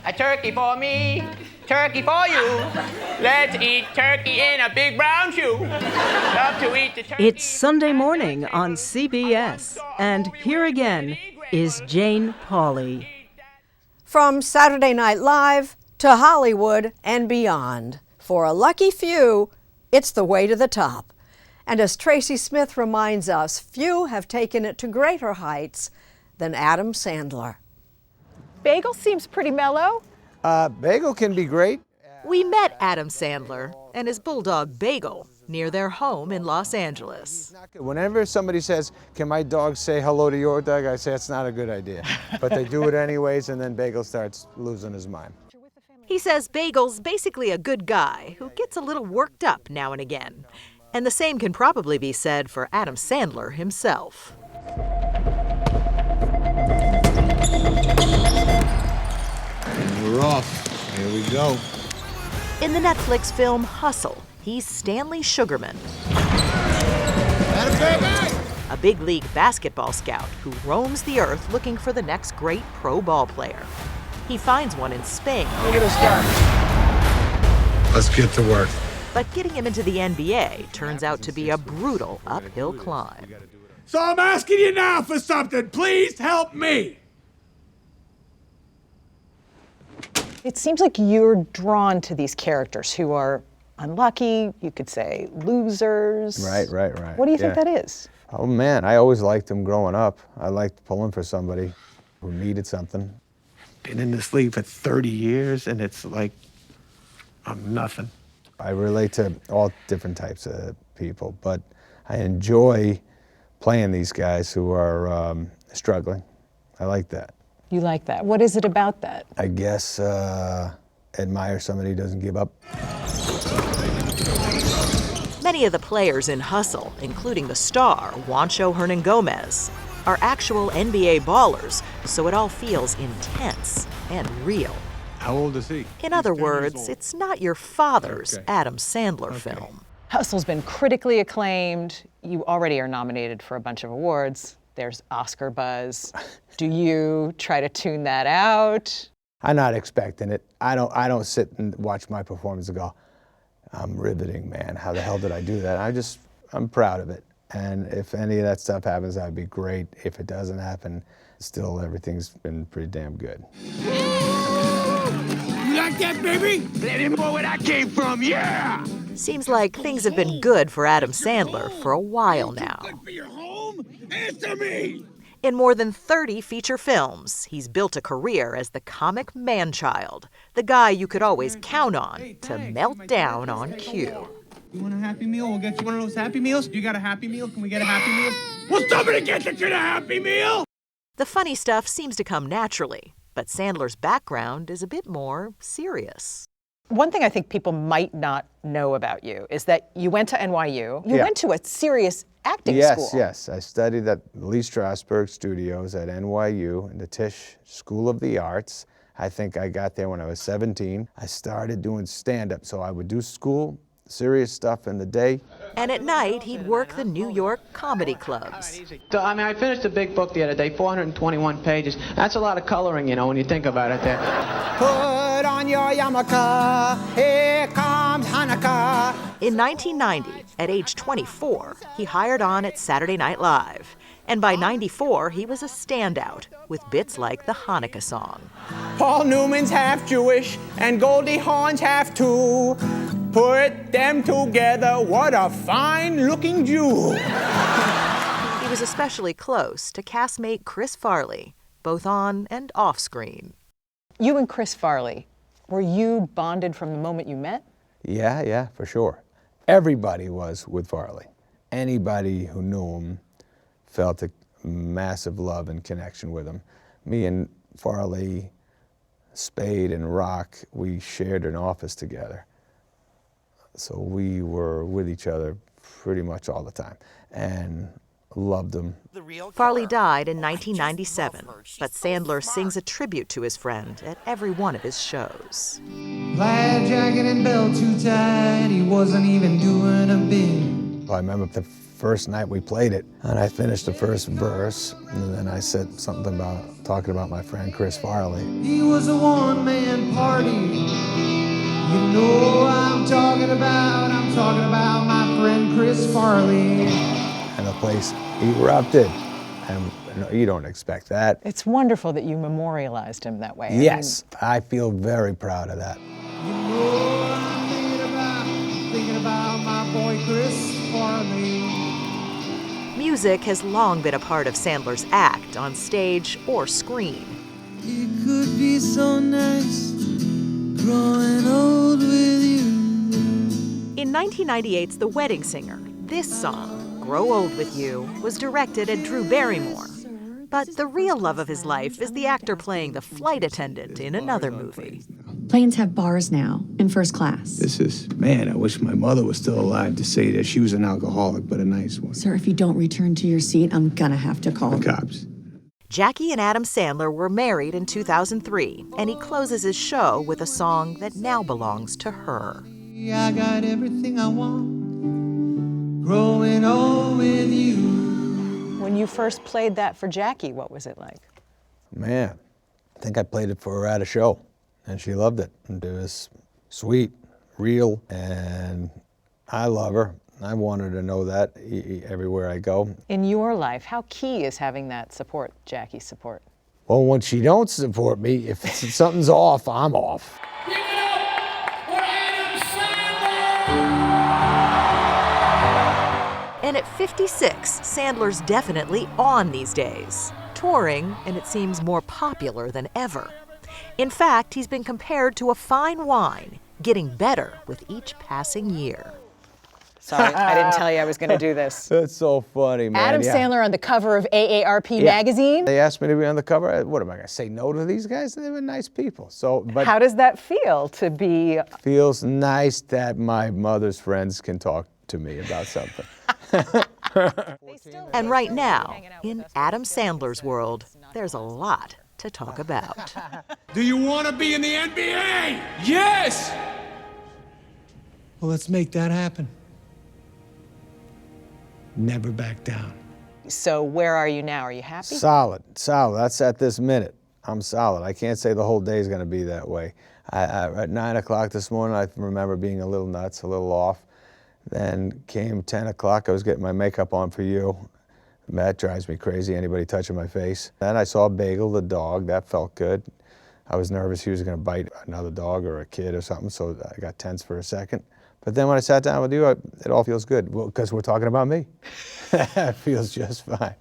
A turkey for me, turkey for you. Let's eat turkey in a big brown shoe. Love to eat the turkey. It's Sunday Morning on CBS, and here again is Jane Pauley. From Saturday Night Live to Hollywood and beyond, for a lucky few, it's the way to the top. And as Tracy Smith reminds us, few have taken it to greater heights than Adam Sandler. Bagel seems pretty mellow. Bagel can be great. We met Adam Sandler and his bulldog Bagel near their home in Los Angeles. Whenever somebody says, "Can my dog say hello to your dog?" I say it's not a good idea. But they do it anyways, and then Bagel starts losing his mind. He says Bagel's basically a good guy who gets a little worked up now and again. And the same can probably be said for Adam Sandler himself. We're off. Here we go. In the Netflix film Hustle, he's Stanley Sugarman, a big league basketball scout who roams the earth looking for the next great pro ball player. He finds one in Spain. Look at us go. Let's get to work. But getting him into the NBA turns out to be a brutal uphill climb. So I'm asking you now for something. Please help me. It seems like you're drawn to these characters who are unlucky, you could say losers. Right. What do you think that is? Oh man, I always liked them growing up. I liked pulling for somebody who needed something. Been in this league for 30 years, and it's like I'm nothing. I relate to all different types of people, but I enjoy playing these guys who are struggling. I like that. You like that. What is it about that? I guess admire somebody who doesn't give up. Many of the players in Hustle, including the star, Juancho Hernan-Gomez, are actual NBA ballers, so it all feels intense and real. How old is he? In other words, it's not your father's Adam Sandler film. Hustle's been critically acclaimed. You already are nominated for a bunch of awards. There's Oscar buzz. Do you try to tune that out? I'm not expecting it. I don't sit and watch my performance and go, I'm riveting, man. How the hell did I do that? I'm proud of it. And if any of that stuff happens, that'd be great. If it doesn't happen, still everything's been pretty damn good. You like that, baby? Let him know where I came from, yeah! Seems like things have been good for Adam Sandler for a while now. Good for your home? Answer me! In more than 30 feature films, he's built a career as the comic man-child, the guy you could always count on to melt down on cue. You want a Happy Meal? We'll get you one of those Happy Meals. You got a Happy Meal? Can we get a Happy Meal? Will somebody get you the Happy Meal? The funny stuff seems to come naturally, but Sandler's background is a bit more serious. One thing I think people might not know about you is that you went to NYU. You went to a serious acting school. Yes. I studied at Lee Strasberg Studios at NYU in the Tisch School of the Arts. I think I got there when I was 17. I started doing stand-up, so I would do school, serious stuff in the day. And at night, he'd work the New York comedy clubs. So, I finished a big book the other day, 421 pages. That's a lot of coloring, when you think about it there. Put on your yarmulke, here comes Hanukkah. In 1990, at age 24, he hired on at Saturday Night Live. And by 94, he was a standout with bits like the Hanukkah song. Paul Newman's half Jewish and Goldie Hawn's half too. Put them together, what a fine-looking Jew. He was especially close to castmate Chris Farley, both on and off screen. You and Chris Farley, were you bonded from the moment you met? Yeah, for sure. Everybody was with Farley. Anybody who knew him felt a massive love and connection with him. Me and Farley, Spade and Rock, we shared an office together. So we were with each other pretty much all the time and loved him. Farley died in 1997, but Sandler sings a tribute to his friend at every one of his shows. Plaid jacket and belt too tight, he wasn't even doing a bit. I remember the first night we played it, and I finished the first verse, and then I said something about talking about my friend Chris Farley. He was a one-man party. You know I'm talking about my friend Chris Farley. And the place erupted, and you don't expect that. It's wonderful that you memorialized him that way. Yes, I feel very proud of that. You know I'm thinking about my boy Chris Farley. Music has long been a part of Sandler's act on stage or screen. It could be so nice growing old with you. In 1998's The Wedding Singer, this song, Grow Old With You, was directed at Drew Barrymore. But the real love of his life is the actor playing the flight attendant in another movie. Planes have bars now, in first class. Man, I wish my mother was still alive to say that she was an alcoholic, but a nice one. Sir, if you don't return to your seat, I'm gonna have to call The cops. Jackie and Adam Sandler were married in 2003, and he closes his show with a song that now belongs to her. I got everything I want, growing old with you. When you first played that for Jackie, what was it like? Man, I think I played it for her at a show, and she loved it. And it was sweet, real, and I love her. I want her to know that everywhere I go. In your life, how key is having that support, Jackie's support? Well, when she don't support me, if something's off, I'm off. Give it up for Adam Sandler! And at 56, Sandler's definitely on these days, touring, and it seems more popular than ever. In fact, he's been compared to a fine wine, getting better with each passing year. Sorry, I didn't tell you I was going to do this. That's so funny, man. Adam Sandler on the cover of AARP magazine? They asked me to be on the cover. What am I going to say no to these guys? They were nice people. But how does that feel to be? Feels nice that my mother's friends can talk to me about something. And right now, in Adam Sandler's world, there's a lot to talk about. Do you want to be in the NBA? Yes! Well, let's make that happen. Never back down. So where are you now? Are you happy? Solid. That's at this minute. I'm solid. I can't say the whole day is going to be that way. At 9 o'clock this morning, I remember being a little nuts, a little off. Then came 10 o'clock, I was getting my makeup on for you. That drives me crazy, anybody touching my face. Then I saw Bagel, the dog. That felt good. I was nervous he was going to bite another dog or a kid or something, so I got tense for a second. But then when I sat down with you, it all feels good, because we're talking about me. It feels just fine.